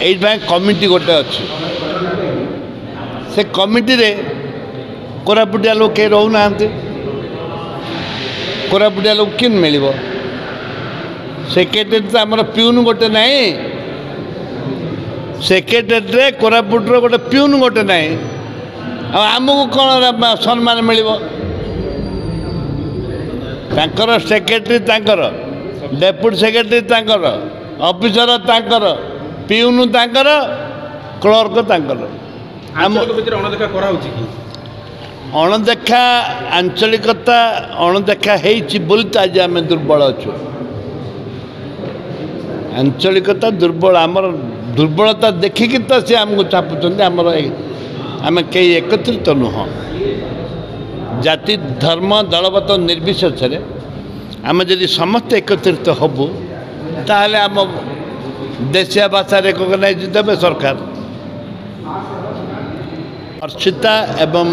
ये कमिटी गोटे अच्छे से कमिटी रे कोरापुटिया लोग कहीं रोना कोरापुटिया लोग किन मिल सेक्रेटरी तो आम प्यून गोटे ना सेक्रेटरी कोरापुटर गोटे प्यून गोटे ना आमको कौन सम्मान मिल secretary deputy secretary officer peon clerk अणदेखा आंचलिकता अणदेखा होती आज आम दुर्बल अच्छु आंचलिकता दुर्बल आमर दुर्बलता देखिकी तो सी आमको चापुंट आमर आम कई एकत्रित नुह जाति धर्म दलगत निर्विशेष आम जदि समस्त एकत्रित हबु ताहले आम देशिया भाषा रेकग्नाइज देवे सरकार अर्चिता एवं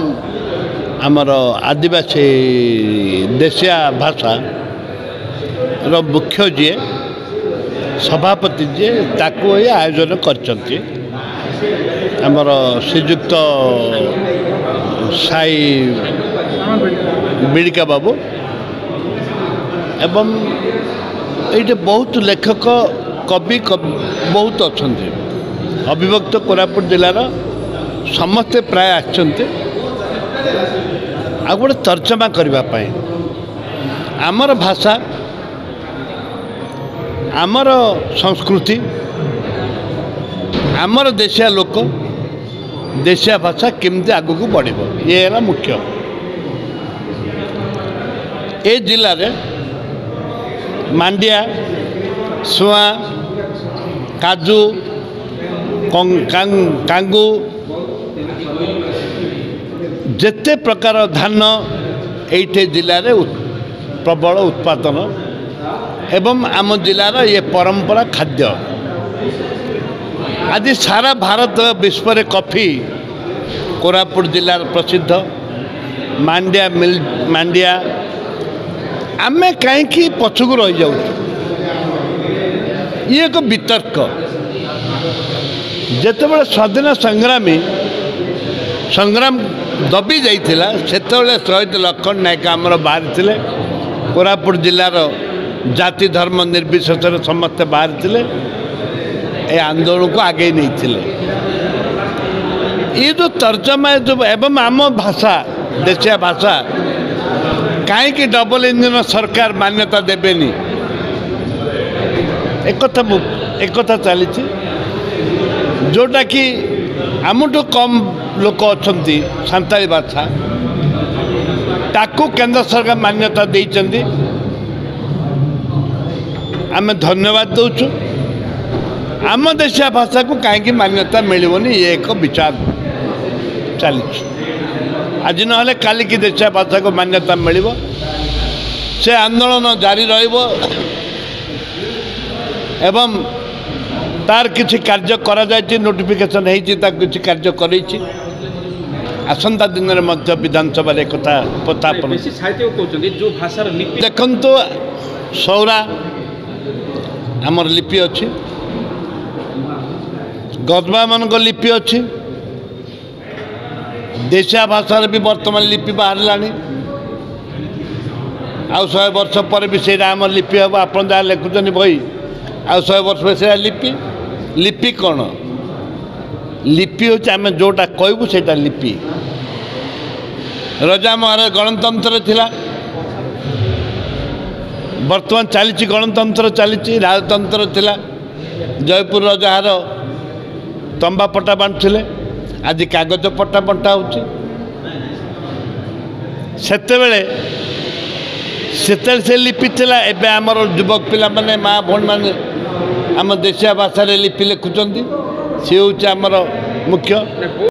आमर आदिवासी देशिया भाषा रो मुख्य जी सभापति जी ताकू आयोजन करचंती आमर श्रीजुक्त साई बिड़िका बाबू एवं ये बहुत लेखक कवि बहुत अच्छा अविभक्त कोरापुट जिलार समस्ते प्राय आसते आ गोटे तर्जमा करने आमर भाषा आमर संस्कृति आमर देशिया लोक देशिया भाषा केमती आग को बढ़ ये है मुख्य ए जिले में मांडिया सुआ काजू कांगू जेते प्रकार धान ये जिले में प्रबल उत्पादन एवं आम जिलार ये परंपरा खाद्य आज सारा भारत विश्व में कॉफी कोरापुट जिलार प्रसिद्ध मांडिया मिल मांडिया आमे कहीं पछकू रही जाऊ ये एक वितर्क जितेबाला स्वाधीन संग्राम दबी जाइथिला सेतेबेले शहीद लक्ष्मण नायक आमर बाहरी थिले कोरापुट जिलार जाति धर्म निर्विशेष समस्ते बाहरी थिले ए आंदोलन को आगे नहीं थिले ये जो तर्जमा जो एवं आम भाषा देशिया भाषा कहीं डबल इंजन सरकार मान्यता देवेनी एक चली जोटा कि आमठू कम लोक अच्छा सांताली भाषा ताकू केंद्र सरकार मान्यता देइचंदी आम धन्यवाद दौचु आम देशिया भाषा को कहीं मान्यता मिलनी ये एक विचार चली आज ना काली की देशिया भाषा को मान्यता मिल से आंदोलन जारी रहिबो एवं तार किसी कार्य करा जायछि नोटिफिकेशन होती किसी कार्य करेछि आसंता दिन में मध्य विधानसभा एक उपस्थापन देखंतु सौरा आमर लिपि अच्छी गजबा मान लिपि अच्छी देशिया भाषा भी वर्तमान लिपि बाहर आउ 100 वर्ष पर भी से आम लिपि हम आप जहाँ लिखुन बही आउ 100 वर्ष पर से लिपि लिपि कौन लिपि हूँ आम जोटा कहबू से लिपि रजा महाराज गणतंत्र थिला वर्तमान चली गणतंत्र चली राजतंत्र थिला जयपुर रजार तंबा पट्टा बांटुले आज कागज पट्टा बंटा हो से लिपि थिला एबे आमर युवक पिला माने माँ भौण माने आम देशिया भाषा लिपि लिखुंट सी हूँ आमर मुख्य।